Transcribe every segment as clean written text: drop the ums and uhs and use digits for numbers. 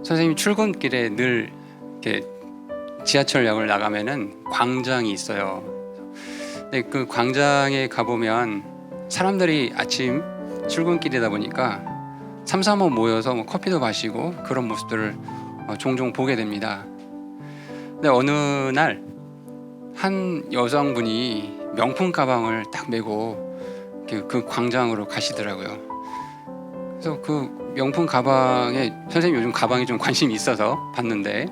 선생님이 출근길에 늘 이렇게 지하철역을 나가면은 광장이 있어요. 근데 그 광장에 가보면 사람들이 아침 출근길이다 보니까 삼삼오오 모여서 뭐 커피도 마시고 그런 모습들을 종종 보게 됩니다. 근데 어느 날 한 여성분이 명품 가방을 딱 메고 그 광장으로 가시더라고요. 그래서 그 명품 가방에, 선생님 요즘 가방에 좀 관심이 있어서 봤는데,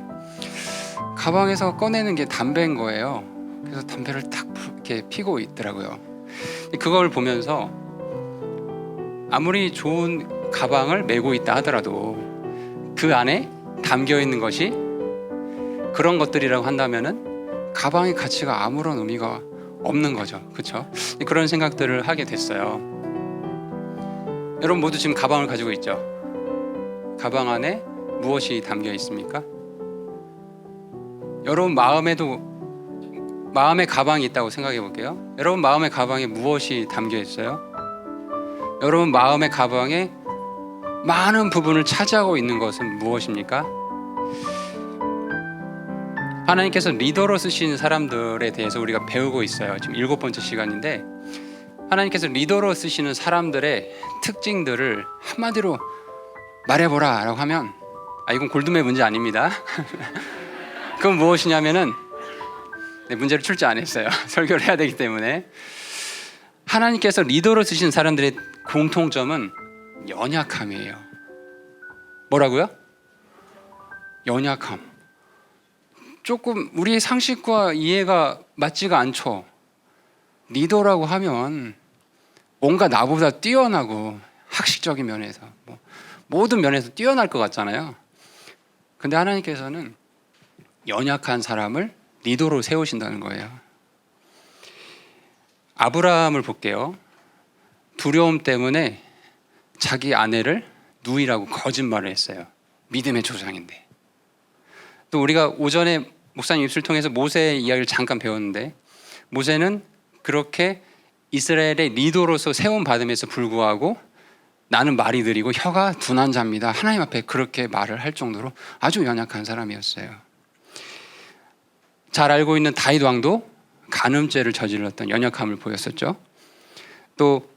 가방에서 꺼내는 게 담배인 거예요. 그래서 담배를 딱 이렇게 피고 있더라고요. 그걸 보면서 아무리 좋은 가방을 메고 있다 하더라도 그 안에 담겨 있는 것이 그런 것들이라고 한다면은 가방의 가치가 아무런 의미가 없는 거죠. 그렇죠? 그런 생각들을 하게 됐어요. 여러분 모두 지금 가방을 가지고 있죠? 가방 안에 무엇이 담겨 있습니까? 여러분 마음의 가방이 있다고 생각해 볼게요. 여러분 마음의 가방에 무엇이 담겨 있어요? 여러분 마음의 가방에 많은 부분을 차지하고 있는 것은 무엇입니까? 하나님께서 리더로 쓰신 사람들에 대해서 우리가 배우고 있어요. 지금 7번째 시간인데, 하나님께서 리더로 쓰시는 사람들의 특징들을 한마디로 말해보라 라고 하면, 이건 골드맨 문제 아닙니다. 그건 무엇이냐면은, 문제를 출제 안 했어요. 설교를 해야 되기 때문에. 하나님께서 리더로 쓰신 사람들의 공통점은 연약함이에요. 뭐라고요? 연약함. 조금 우리의 상식과 이해가 맞지가 않죠. 리더라고 하면 뭔가 나보다 뛰어나고 학식적인 면에서 모든 면에서 뛰어날 것 같잖아요. 근데 하나님께서는 연약한 사람을 리더로 세우신다는 거예요. 아브라함을 볼게요. 두려움 때문에 자기 아내를 누이라고 거짓말을 했어요. 믿음의 조상인데. 또 우리가 오전에 목사님 입술 통해서 모세의 이야기를 잠깐 배웠는데, 모세는 그렇게 이스라엘의 리더로서 세움 받음에서 불구하고 나는 말이 느리고 혀가 둔한 자입니다, 하나님 앞에 그렇게 말을 할 정도로 아주 연약한 사람이었어요. 잘 알고 있는 다윗 왕도 간음죄를 저질렀던 연약함을 보였었죠. 또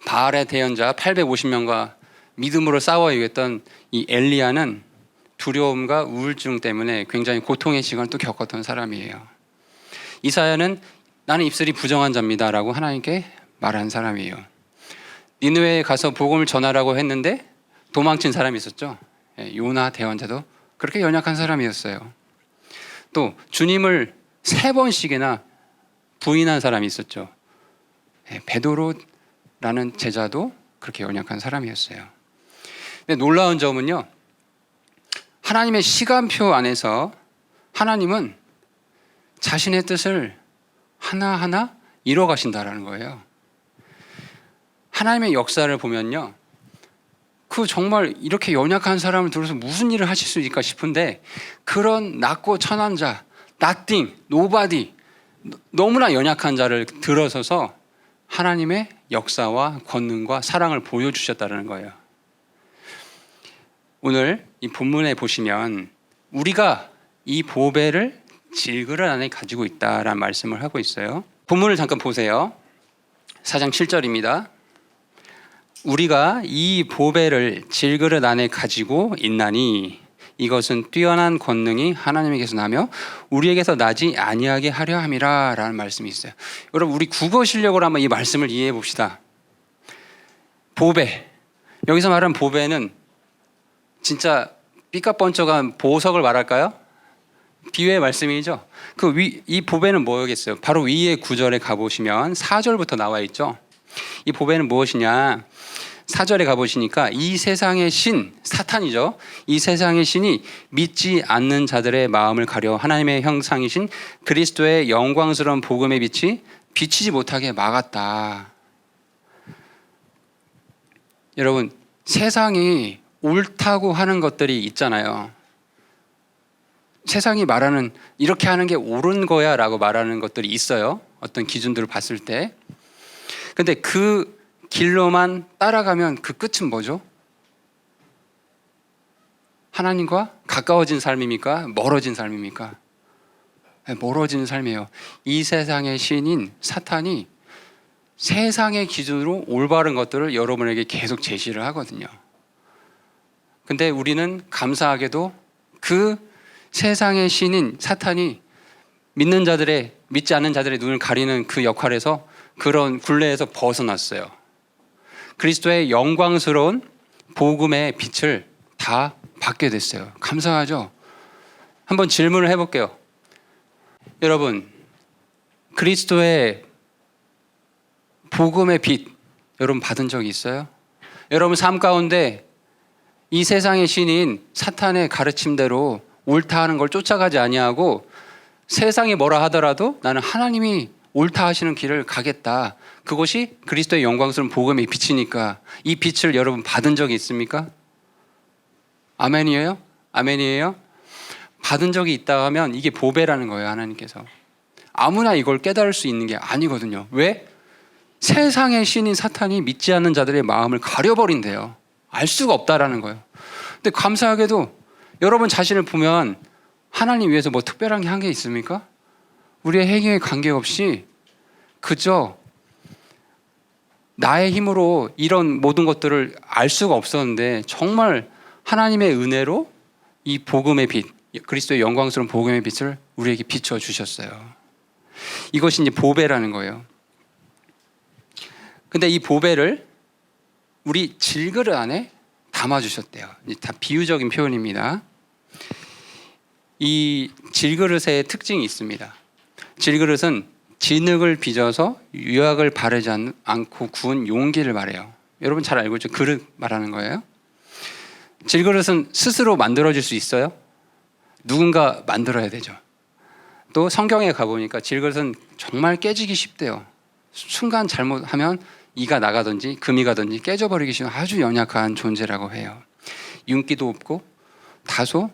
바알의 대언자 850명과 믿음으로 싸워 이겼던 이 엘리야는 두려움과 우울증 때문에 굉장히 고통의 시간을 또 겪었던 사람이에요. 이사야는 나는 입술이 부정한 자입니다 라고 하나님께 말한 사람이에요. 니느웨에 가서 복음을 전하라고 했는데 도망친 사람이 있었죠. 요나 대언자도 그렇게 연약한 사람이었어요. 또 주님을 3번씩이나 부인한 사람이 있었죠. 베드로라는 제자도 그렇게 연약한 사람이었어요. 근데 놀라운 점은요, 하나님의 시간표 안에서 하나님은 자신의 뜻을 하나하나 이뤄 가신다라는 거예요. 하나님의 역사를 보면요, 그 정말 이렇게 연약한 사람을 들어서 무슨 일을 하실 수 있을까 싶은데, 그런 낮고 천한 자, nothing, nobody, 너무나 연약한 자를 들어서서 하나님의 역사와 권능과 사랑을 보여주셨다는 거예요. 오늘 이 본문에 보시면 우리가 이 보배를 질그릇 안에 가지고 있다라는 말씀을 하고 있어요. 본문을 잠깐 보세요. 4장 7절입니다. 우리가 이 보배를 질그릇 안에 가지고 있나니 이것은 뛰어난 권능이 하나님에게서 나며 우리에게서 나지 아니하게 하려 함이라 라는 말씀이 있어요. 여러분, 우리 국어 실력으로 한번 이 말씀을 이해해 봅시다. 보배, 여기서 말하는 보배는 진짜 삐까뻔쩍한 보석을 말할까요? 비유의 말씀이죠. 이 보배는 뭐겠어요? 바로 위의 구절에 가보시면 4절부터 나와 있죠. 이 보배는 무엇이냐? 4절에 가보시니까 이 세상의 신, 사탄이죠. 이 세상의 신이 믿지 않는 자들의 마음을 가려 하나님의 형상이신 그리스도의 영광스러운 복음의 빛이 비치지 못하게 막았다. 여러분, 세상이 옳다고 하는 것들이 있잖아요. 세상이 말하는 이렇게 하는 게 옳은 거야 라고 말하는 것들이 있어요. 어떤 기준들을 봤을 때. 근데 그 길로만 따라가면 그 끝은 뭐죠? 하나님과 가까워진 삶입니까? 멀어진 삶입니까? 멀어진 삶이에요. 이 세상의 신인 사탄이 세상의 기준으로 올바른 것들을 여러분에게 계속 제시를 하거든요. 근데 우리는 감사하게도 그 세상의 신인 사탄이 믿지 않는 자들의 눈을 가리는 그 역할에서, 그런 굴레에서 벗어났어요. 그리스도의 영광스러운 복음의 빛을 다 받게 됐어요. 감사하죠? 한번 질문을 해볼게요. 여러분, 그리스도의 복음의 빛 여러분 받은 적이 있어요? 여러분 삶 가운데 이 세상의 신인 사탄의 가르침대로 옳다 하는 걸 쫓아가지 아니하고, 세상이 뭐라 하더라도 나는 하나님이 옳다 하시는 길을 가겠다. 그것이 그리스도의 영광스러운 복음의 빛이니까, 이 빛을 여러분 받은 적이 있습니까? 아멘이에요? 아멘이에요? 받은 적이 있다 하면 이게 보배라는 거예요. 하나님께서 아무나 이걸 깨달을 수 있는 게 아니거든요. 왜? 세상의 신인 사탄이 믿지 않는 자들의 마음을 가려버린대요. 알 수가 없다라는 거예요. 근데 감사하게도 여러분 자신을 보면 하나님 위해서 뭐 특별한 게 한 게 있습니까? 우리의 행위에 관계없이 그저 나의 힘으로 이런 모든 것들을 알 수가 없었는데, 정말 하나님의 은혜로 이 복음의 빛, 그리스도의 영광스러운 복음의 빛을 우리에게 비춰 주셨어요. 이것이 이제 보배라는 거예요. 근데 이 보배를 우리 질그릇 안에 담아 주셨대요. 다 비유적인 표현입니다. 이 질그릇의 특징이 있습니다. 질그릇은 진흙을 빚어서 유약을 바르지 않고 구운 용기를 말해요. 여러분 잘 알고 있죠? 그릇 말하는 거예요. 질그릇은 스스로 만들어질 수 있어요? 누군가 만들어야 되죠. 또 성경에 가보니까 질그릇은 정말 깨지기 쉽대요. 순간 잘못하면 이가 나가든지 금이 가든지 깨져버리기 쉬운 아주 연약한 존재라고 해요. 윤기도 없고 다소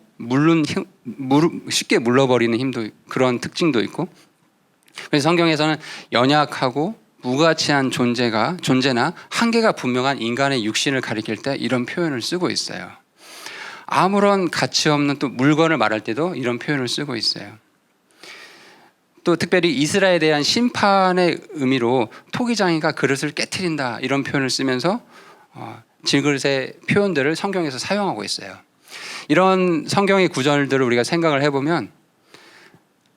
쉽게 물러버리는 힘도, 그런 특징도 있고, 그래서 성경에서는 연약하고 무가치한 존재나 한계가 분명한 인간의 육신을 가리킬 때 이런 표현을 쓰고 있어요. 아무런 가치 없는 또 물건을 말할 때도 이런 표현을 쓰고 있어요. 또 특별히 이스라엘에 대한 심판의 의미로 토기장이가 그릇을 깨트린다, 이런 표현을 쓰면서 질그릇의 표현들을 성경에서 사용하고 있어요. 이런 성경의 구절들을 우리가 생각을 해보면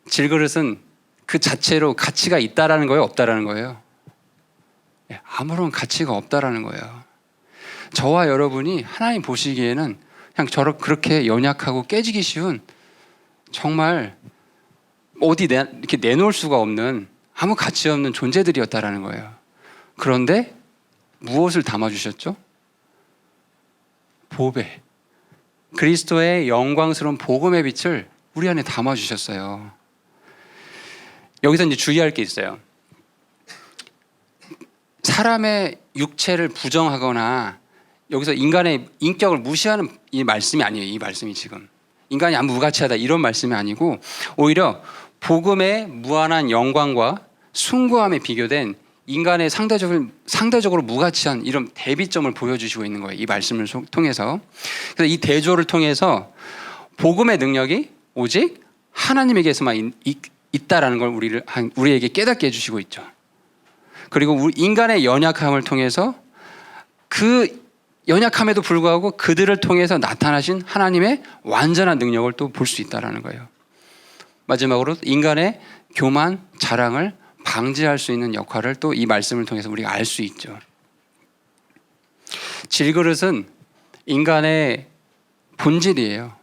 질그릇은 그 자체로 가치가 있다라는 거예요, 없다라는 거예요? 아무런 가치가 없다라는 거예요. 저와 여러분이 하나님 보시기에는 그냥 그렇게 연약하고 깨지기 쉬운, 정말 이렇게 내놓을 수가 없는 아무 가치 없는 존재들이었다라는 거예요. 그런데 무엇을 담아주셨죠? 보배, 그리스도의 영광스러운 복음의 빛을 우리 안에 담아주셨어요. 여기서 이제 주의할 게 있어요. 사람의 육체를 부정하거나 여기서 인간의 인격을 무시하는 이 말씀이 아니에요. 이 말씀이 지금 인간이 아무 무가치하다 이런 말씀이 아니고, 오히려 복음의 무한한 영광과 숭고함에 비교된 인간의 상대적으로 무가치한 이런 대비점을 보여주시고 있는 거예요. 이 말씀을 통해서. 그래서 이 대조를 통해서 복음의 능력이 오직 하나님에게서만 있다라는 걸 우리에게 깨닫게 해주시고 있죠. 그리고 인간의 연약함을 통해서 그 연약함에도 불구하고 그들을 통해서 나타나신 하나님의 완전한 능력을 또 볼 수 있다는 거예요. 마지막으로 인간의 교만, 자랑을 방지할 수 있는 역할을 또 이 말씀을 통해서 우리가 알 수 있죠. 질그릇은 인간의 본질이에요.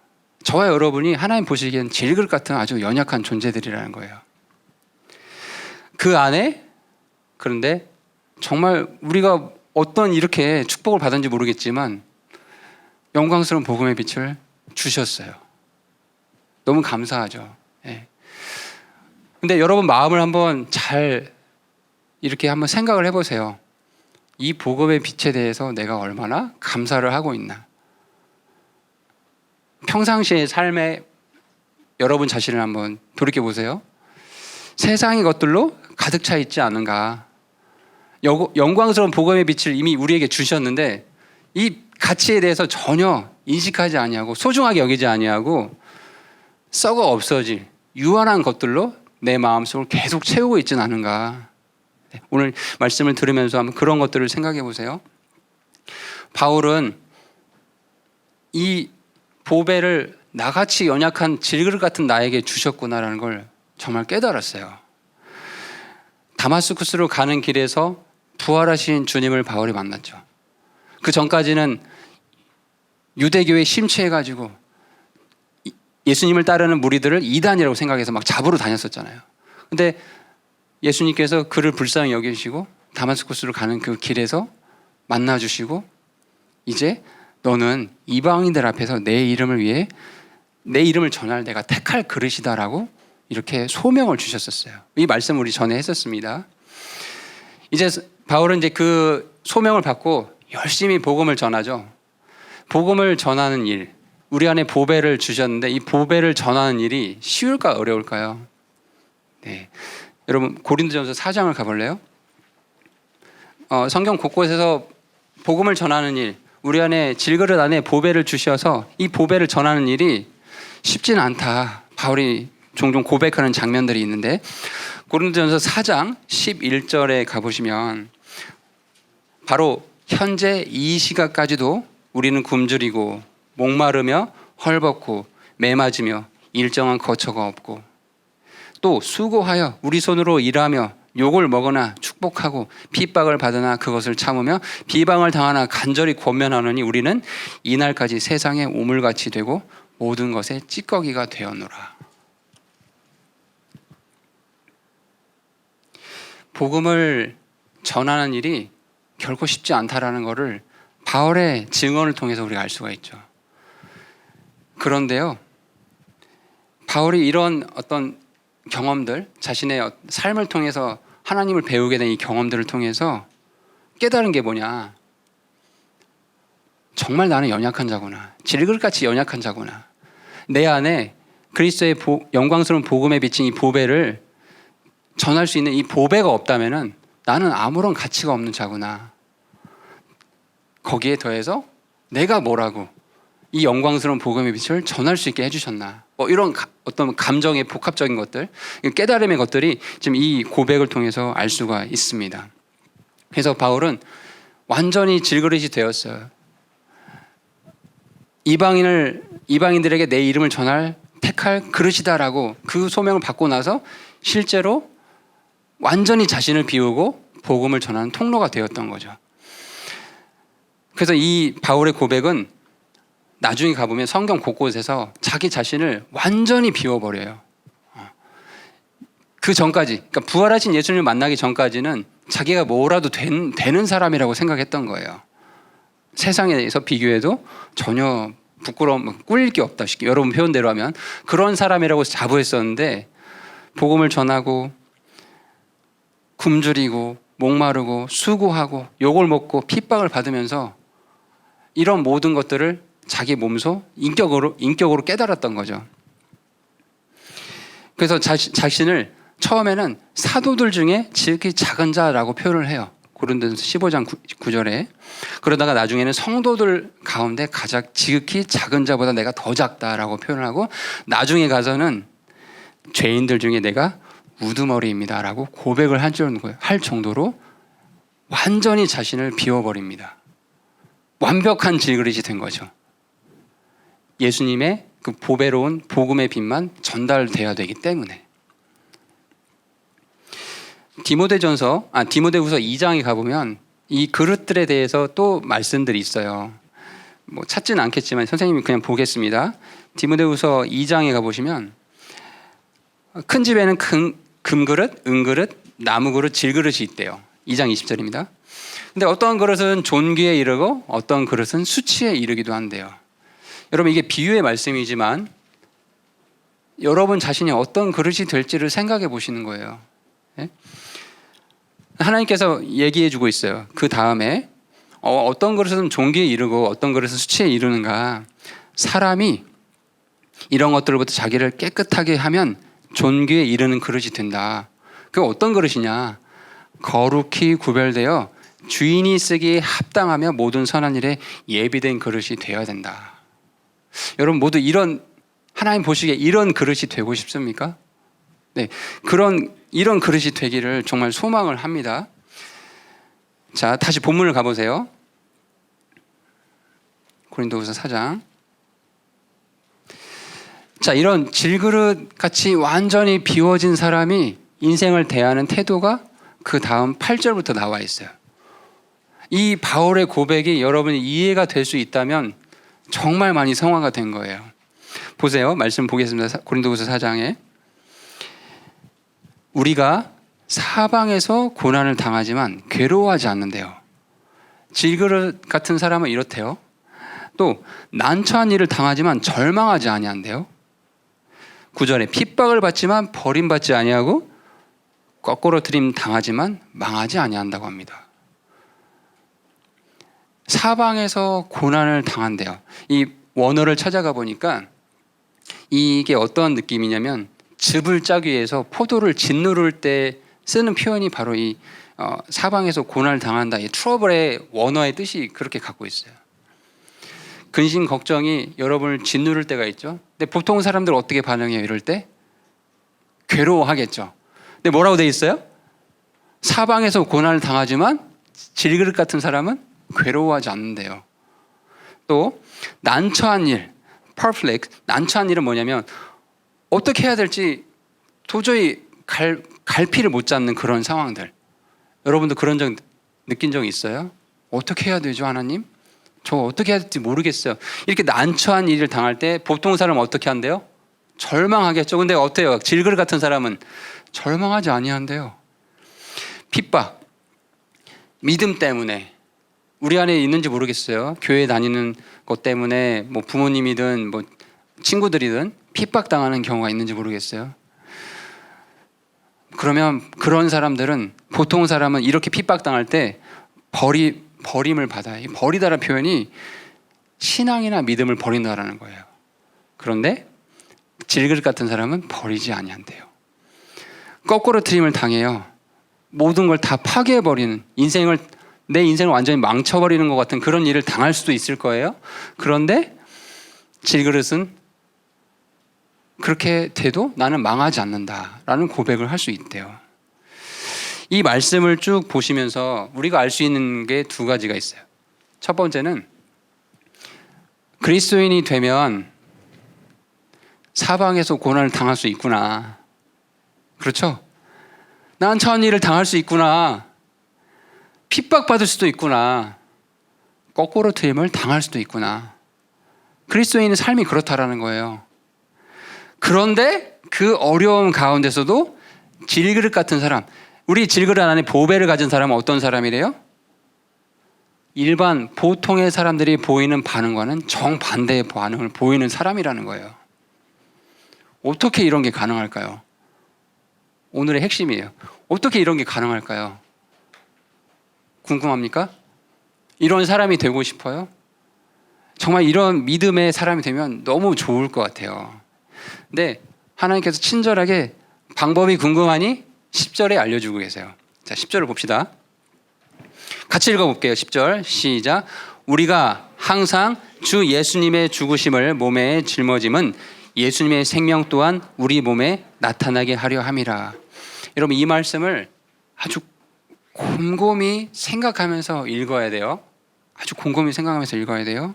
저와 여러분이 하나님 보시기엔 질그릇 같은 아주 연약한 존재들이라는 거예요. 그 안에, 그런데 정말 우리가 어떤 이렇게 축복을 받은지 모르겠지만 영광스러운 복음의 빛을 주셨어요. 너무 감사하죠. 예. 근데 여러분 마음을 한번 잘 이렇게 한번 생각을 해보세요. 이 복음의 빛에 대해서 내가 얼마나 감사를 하고 있나. 평상시의 삶에 여러분 자신을 한번 돌이켜보세요. 세상의 것들로 가득 차 있지 않은가. 영광스러운 복음의 빛을 이미 우리에게 주셨는데 이 가치에 대해서 전혀 인식하지 아니하고 소중하게 여기지 아니하고 썩어 없어질 유한한 것들로 내 마음속을 계속 채우고 있지는 않은가. 오늘 말씀을 들으면서 한번 그런 것들을 생각해 보세요. 바울은 이 보배를 나같이 연약한 질그릇 같은 나에게 주셨구나라는 걸 정말 깨달았어요. 다마스쿠스로 가는 길에서 부활하신 주님을 바울이 만났죠. 그 전까지는 유대교에 심취해가지고 예수님을 따르는 무리들을 이단이라고 생각해서 막 잡으러 다녔었잖아요. 근데 예수님께서 그를 불쌍히 여기시고 다마스쿠스로 가는 그 길에서 만나주시고 이제 너는 이방인들 앞에서 내 이름을 위해 내 이름을 전할 내가 택할 그릇이다라고 이렇게 소명을 주셨었어요. 이 말씀 우리 전에 했었습니다. 이제 바울은 이제 그 소명을 받고 열심히 복음을 전하죠. 복음을 전하는 일, 우리 안에 보배를 주셨는데 이 보배를 전하는 일이 쉬울까 어려울까요? 네, 여러분 고린도전서 4장을 가볼래요? 성경 곳곳에서 복음을 전하는 일, 우리 안에 질그릇 안에 보배를 주셔서 이 보배를 전하는 일이 쉽지는 않다. 바울이 종종 고백하는 장면들이 있는데 고린도전서 4장 11절에 가보시면 바로 현재 이 시각까지도 우리는 굶주리고 목마르며 헐벗고 매맞으며 일정한 거처가 없고 또 수고하여 우리 손으로 일하며 욕을 먹으나 축복하고 핍박을 받으나 그것을 참으며 비방을 당하나 간절히 권면하노니 우리는 이날까지 세상의 오물같이 되고 모든 것에 찌꺼기가 되었노라. 복음을 전하는 일이 결코 쉽지 않다라는 것을 바울의 증언을 통해서 우리가 알 수가 있죠. 그런데요, 바울이 이런 어떤 경험들, 자신의 삶을 통해서 하나님을 배우게 된 이 경험들을 통해서 깨달은 게 뭐냐? 정말 나는 연약한 자구나. 질그릇같이 연약한 자구나. 내 안에 그리스도의 영광스러운 복음에 비친 이 보배를 전할 수 있는 이 보배가 없다면은 나는 아무런 가치가 없는 자구나. 거기에 더해서 내가 뭐라고 이 영광스러운 복음의 빛을 전할 수 있게 해주셨나. 이런 어떤 감정의 복합적인 것들, 깨달음의 것들이 지금 이 고백을 통해서 알 수가 있습니다. 그래서 바울은 완전히 질그릇이 되었어요. 이방인들에게 내 이름을 전할 택할 그릇이다라고 그 소명을 받고 나서 실제로 완전히 자신을 비우고 복음을 전하는 통로가 되었던 거죠. 그래서 이 바울의 고백은 나중에 가보면 성경 곳곳에서 자기 자신을 완전히 비워버려요. 그 전까지, 그러니까 부활하신 예수님을 만나기 전까지는 자기가 뭐라도 되는 사람이라고 생각했던 거예요. 세상에 대해서 비교해도 전혀 부끄러움, 꿀릴 게 없다. 여러분 표현대로 하면 그런 사람이라고 자부했었는데 복음을 전하고 굶주리고 목마르고 수고하고 욕을 먹고 핍박을 받으면서 이런 모든 것들을 자기 몸소 인격으로 깨달았던 거죠. 그래서 자신을 처음에는 사도들 중에 지극히 작은 자라고 표현을 해요. 고린도전서 15장 9절에. 그러다가 나중에는 성도들 가운데 가장 지극히 작은 자보다 내가 더 작다라고 표현을 하고 나중에 가서는 죄인들 중에 내가 우두머리입니다라고 고백을 할 정도로 완전히 자신을 비워버립니다. 완벽한 질그릇이 된 거죠. 예수님의 그 보배로운 복음의 빛만 전달돼야 되기 때문에. 디모데후서 2장에 가보면 이 그릇들에 대해서 또 말씀들이 있어요. 찾지는 않겠지만 선생님이 그냥 보겠습니다. 디모데후서 2장에 가보시면 큰 집에는 금그릇, 은그릇, 나무그릇, 질그릇이 있대요. 2장 20절입니다. 근데 어떤 그릇은 존귀에 이르고 어떤 그릇은 수치에 이르기도 한대요. 여러분 이게 비유의 말씀이지만 여러분 자신이 어떤 그릇이 될지를 생각해 보시는 거예요. 네? 하나님께서 얘기해 주고 있어요. 그 다음에 어떤 그릇은 존귀에 이르고 어떤 그릇은 수치에 이르는가. 사람이 이런 것들로부터 자기를 깨끗하게 하면 존귀에 이르는 그릇이 된다. 그게 어떤 그릇이냐. 거룩히 구별되어 주인이 쓰기에 합당하며 모든 선한 일에 예비된 그릇이 되어야 된다. 여러분 모두 이런 하나님 보시기에 이런 그릇이 되고 싶습니까? 네, 이런 그릇이 되기를 정말 소망을 합니다. 자, 다시 본문을 가보세요. 고린도후서 4장. 자, 이런 질그릇 같이 완전히 비워진 사람이 인생을 대하는 태도가 그 다음 8절부터 나와 있어요. 이 바울의 고백이 여러분이 이해가 될 수 있다면 정말 많이 성화가 된 거예요. 보세요. 말씀 보겠습니다. 고린도후서 4장에 우리가 사방에서 고난을 당하지만 괴로워하지 않는데요. 질그릇 같은 사람은 이렇대요. 또 난처한 일을 당하지만 절망하지 아니한대요. 9절에 핍박을 받지만 버림받지 아니하고 거꾸로 들임 당하지만 망하지 아니한다고 합니다. 사방에서 고난을 당한대요. 이 원어를 찾아가 보니까 이게 어떤 느낌이냐면 즙을 짜기 위해서 포도를 짓누를 때 쓰는 표현이 바로 이 사방에서 고난을 당한다. 이 트러블의 원어의 뜻이 그렇게 갖고 있어요. 근심 걱정이 여러분을 짓누를 때가 있죠. 근데 보통 사람들 어떻게 반응해요? 이럴 때 괴로워하겠죠. 근데 뭐라고 돼 있어요? 사방에서 고난을 당하지만 질그릇 같은 사람은 괴로워하지 않는데요. 또 난처한 일, perplex, 난처한 일은 뭐냐면 어떻게 해야 될지 도저히 갈피를 못 잡는 그런 상황들. 여러분도 그런 적 느낀 적 있어요? 어떻게 해야 되죠, 하나님? 저 어떻게 해야 될지 모르겠어요. 이렇게 난처한 일을 당할 때 보통 사람은 어떻게 한대요? 절망하겠죠. 근데 어때요? 질그릇 같은 사람은 절망하지 아니한대요. 핍박, 믿음 때문에 우리 안에 있는지 모르겠어요. 교회 다니는 것 때문에 뭐 부모님이든 뭐 친구들이든 핍박당하는 경우가 있는지 모르겠어요. 그러면 그런 사람들은 보통 사람은 이렇게 핍박당할 때 버림을 받아요. 이 버리다라는 표현이 신앙이나 믿음을 버린다라는 거예요. 그런데 질그릇 같은 사람은 버리지 아니한대요. 거꾸로 트림을 당해요. 모든 걸 다 파괴해버리는 내 인생을 완전히 망쳐버리는 것 같은 그런 일을 당할 수도 있을 거예요. 그런데 질그릇은 그렇게 돼도 나는 망하지 않는다라는 고백을 할 수 있대요. 이 말씀을 쭉 보시면서 우리가 알 수 있는 게 두 가지가 있어요. 첫 번째는 그리스도인이 되면 사방에서 고난을 당할 수 있구나. 그렇죠? 난처한 일을 당할 수 있구나. 핍박받을 수도 있구나. 거꾸로 트임을 당할 수도 있구나. 그리스도인의 삶이 그렇다라는 거예요. 그런데 그 어려움 가운데서도 질그릇 같은 사람, 우리 질그릇 안에 보배를 가진 사람은 어떤 사람이래요? 일반 보통의 사람들이 보이는 반응과는 정반대의 반응을 보이는 사람이라는 거예요. 어떻게 이런 게 가능할까요? 오늘의 핵심이에요. 어떻게 이런 게 가능할까요? 궁금합니까? 이런 사람이 되고 싶어요? 정말 이런 믿음의 사람이 되면 너무 좋을 것 같아요. 근데 하나님께서 친절하게 방법이 궁금하니 10절에 알려주고 계세요. 자, 10절을 봅시다. 같이 읽어볼게요. 10절 시작. 우리가 항상 주 예수님의 죽으심을 몸에 짊어짐은 예수님의 생명 또한 우리 몸에 나타나게 하려 함이라. 여러분 이 말씀을 아주 곰곰이 생각하면서 읽어야 돼요. 아주 곰곰이 생각하면서 읽어야 돼요.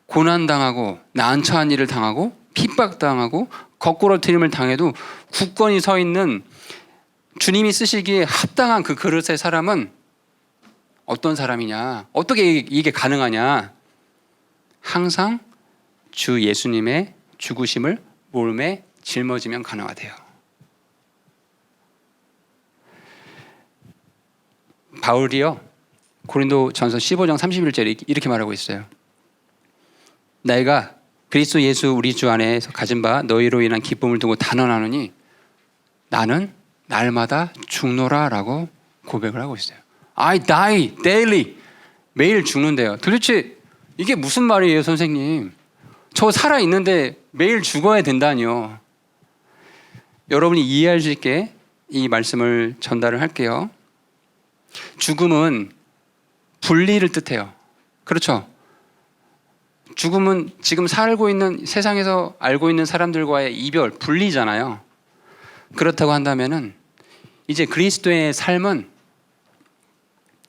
고난당하고 난처한 일을 당하고 핍박당하고 거꾸로 트림을 당해도 굳건히 서 있는 주님이 쓰시기에 합당한 그 그릇의 사람은 어떤 사람이냐? 어떻게 이게 가능하냐? 항상 주 예수님의 죽으심을 몸에 짊어지면 가능하대요. 바울이요 고린도전서 15장 31절에 이렇게 말하고 있어요. 내가 그리스도 예수 우리 주 안에서 가진 바 너희로 인한 기쁨을 두고 단언하노니 나는 날마다 죽노라 라고 고백을 하고 있어요. I die daily. 매일 죽는데요. 도대체 이게 무슨 말이에요, 선생님? 저 살아있는데 매일 죽어야 된다니요. 여러분이 이해할 수 있게 이 말씀을 전달을 할게요. 죽음은 분리를 뜻해요. 그렇죠? 죽음은 지금 살고 있는 세상에서 알고 있는 사람들과의 이별, 분리잖아요. 그렇다고 한다면은 이제 그리스도의 삶은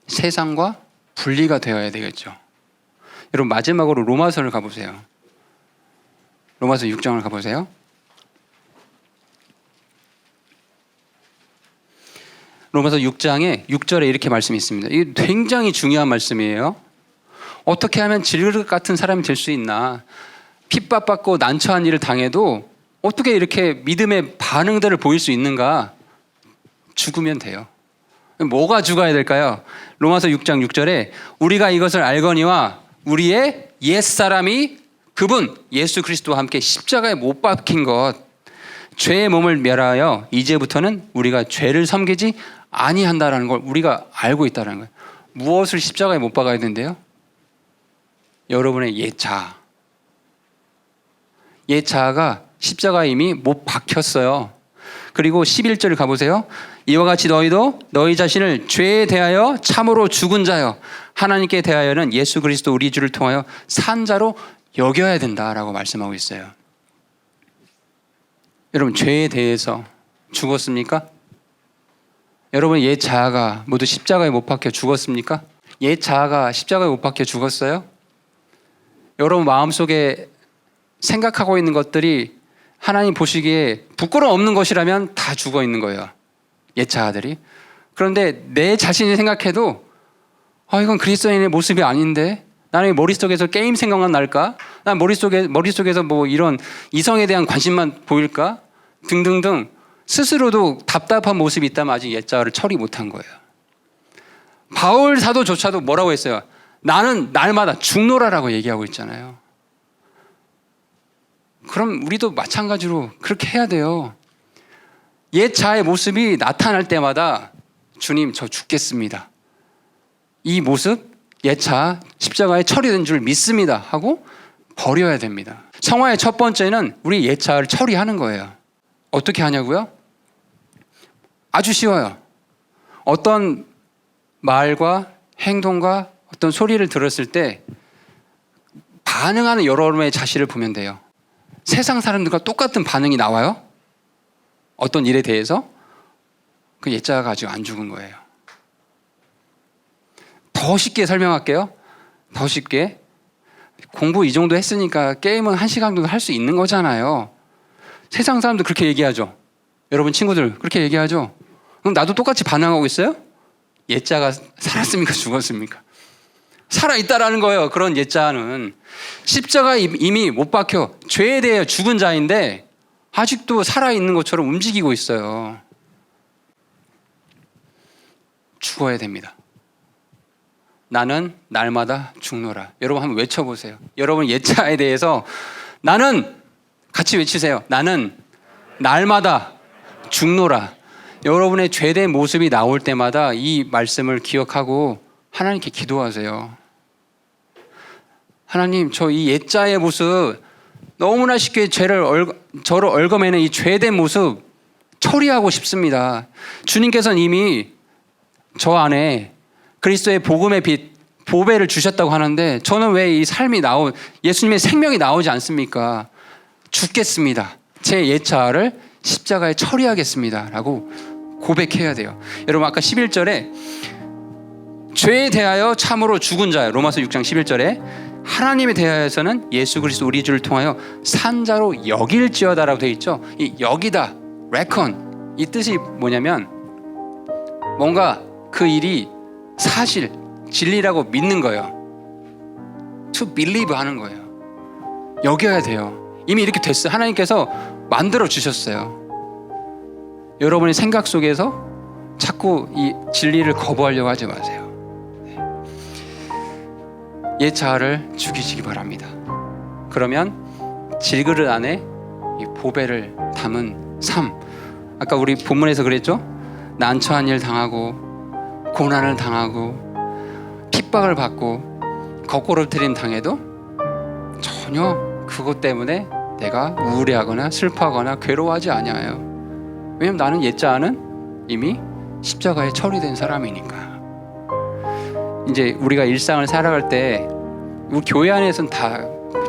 세상과 분리가 되어야 되겠죠. 여러분 마지막으로 로마서를 가보세요. 로마서 6장을 가보세요. 로마서 6장에 6절에 이렇게 말씀이 있습니다. 이게 굉장히 중요한 말씀이에요. 어떻게 하면 질그릇 같은 사람이 될 수 있나? 핍박받고 난처한 일을 당해도 어떻게 이렇게 믿음의 반응들을 보일 수 있는가? 죽으면 돼요. 뭐가 죽어야 될까요? 로마서 6장 6절에 우리가 이것을 알거니와 우리의 옛사람이 그분 예수 그리스도와 함께 십자가에 못 박힌 것, 죄의 몸을 멸하여 이제부터는 우리가 죄를 섬기지 아니한다라는 걸 우리가 알고 있다는 거예요. 무엇을 십자가에 못 박아야 된대요? 여러분의 옛 자아. 옛 자아가 십자가에 이미 못 박혔어요. 그리고 11절 가보세요. 이와 같이 너희도 너희 자신을 죄에 대하여 참으로 죽은 자여 하나님께 대하여는 예수 그리스도 우리 주를 통하여 산 자로 여겨야 된다라고 말씀하고 있어요. 여러분 죄에 대해서 죽었습니까? 여러분의 옛 자아가 모두 십자가에 못 박혀 죽었습니까? 옛 자아가 십자가에 못 박혀 죽었어요? 여러분 마음속에 생각하고 있는 것들이 하나님 보시기에 부끄러움 없는 것이라면 다 죽어 있는 거예요. 옛 자아들이. 그런데 내 자신이 생각해도 이건 그리스도인의 모습이 아닌데 나는 머릿속에서 게임 생각만 날까? 난 머릿속에서 뭐 이런 이성에 대한 관심만 보일까? 등등등 스스로도 답답한 모습이 있다면 아직 옛 자아를 처리 못한 거예요. 바울 사도조차도 뭐라고 했어요? 나는 날마다 죽노라라고 얘기하고 있잖아요. 그럼 우리도 마찬가지로 그렇게 해야 돼요. 옛 자아의 모습이 나타날 때마다 주님 저 죽겠습니다. 이 모습 옛 자아 십자가에 처리된 줄 믿습니다 하고 버려야 됩니다. 성화의 첫 번째는 우리 옛 자아를 처리하는 거예요. 어떻게 하냐고요? 아주 쉬워요. 어떤 말과 행동과 어떤 소리를 들었을 때 반응하는 여러분의 자신을 보면 돼요. 세상 사람들과 똑같은 반응이 나와요? 어떤 일에 대해서? 그 옛 자아가 아직 안 죽은 거예요. 더 쉽게 설명할게요. 더 쉽게. 공부 이 정도 했으니까 게임은 1시간 정도 할 수 있는 거잖아요. 세상 사람들 그렇게 얘기하죠. 여러분 친구들 그렇게 얘기하죠. 그럼 나도 똑같이 반응하고 있어요? 옛 자아가 살았습니까? 죽었습니까? 살아있다라는 거예요. 그런 옛 자아는. 십자가에 이미 못 박혀 죄에 대해 죽은 자인데 아직도 살아있는 것처럼 움직이고 있어요. 죽어야 됩니다. 나는 날마다 죽노라. 여러분 한번 외쳐보세요. 여러분 옛 자아에 대해서 나는 같이 외치세요. 나는 날마다 죽노라. 여러분의 죄된 모습이 나올 때마다 이 말씀을 기억하고 하나님께 기도하세요. 하나님, 저 이 옛 자아의 모습 너무나 쉽게 저를 얽어매는 이 죄된 모습 처리하고 싶습니다. 주님께서는 이미 저 안에 그리스도의 복음의 빛, 보배를 주셨다고 하는데 저는 왜 이 삶이 예수님의 생명이 나오지 않습니까? 죽겠습니다. 제 옛 자아를 십자가에 처리하겠습니다. 라고 고백해야 돼요. 여러분 아까 11절에 죄에 대하여 참으로 죽은 자요. 로마서 6장 11절에 하나님에 대하여서는 예수 그리스도 우리 주를 통하여 산 자로 여길지어다라고 되어 있죠. 이 여기다, reckon 이 뜻이 뭐냐면 뭔가 그 일이 사실, 진리라고 믿는 거예요. To believe 하는 거예요. 여겨야 돼요. 이미 이렇게 됐어요. 하나님께서 만들어 주셨어요. 여러분의 생각 속에서 자꾸 이 진리를 거부하려고 하지 마세요. 옛 자아를 죽이시기 바랍니다. 그러면 질그릇 안에 이 보배를 담은 삶. 아까 우리 본문에서 그랬죠? 난처한 일 당하고 고난을 당하고 핍박을 받고 거꾸로뜨림 당해도 전혀 그것 때문에 내가 우울해하거나 슬퍼하거나 괴로워하지 아니하여. 왜냐면 나는 옛 자아는 이미 십자가에 처리된 사람이니까. 이제 우리가 일상을 살아갈 때 우리 교회 안에서는 다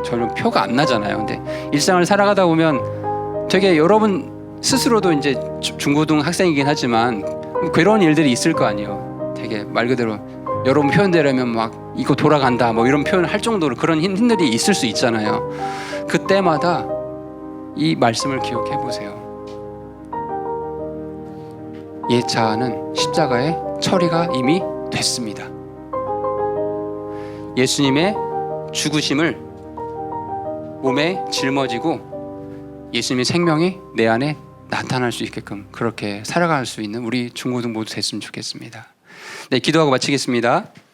저는 표가 안 나잖아요. 근데 일상을 살아가다 보면 되게 여러분 스스로도 이제 중고등 학생이긴 하지만 괴로운 일들이 있을 거 아니에요. 되게 말 그대로 여러분 표현대로면 막 이거 돌아간다 뭐 이런 표현을 할 정도로 그런 힘들이 있을 수 있잖아요. 그때마다 이 말씀을 기억해 보세요. 옛 자아는 십자가에 처리가 이미 됐습니다. 예수님의 죽으심을 몸에 짊어지고 예수님의 생명이 내 안에 나타날 수 있게끔 그렇게 살아갈 수 있는 우리 중고등 모두 됐으면 좋겠습니다. 네, 기도하고 마치겠습니다.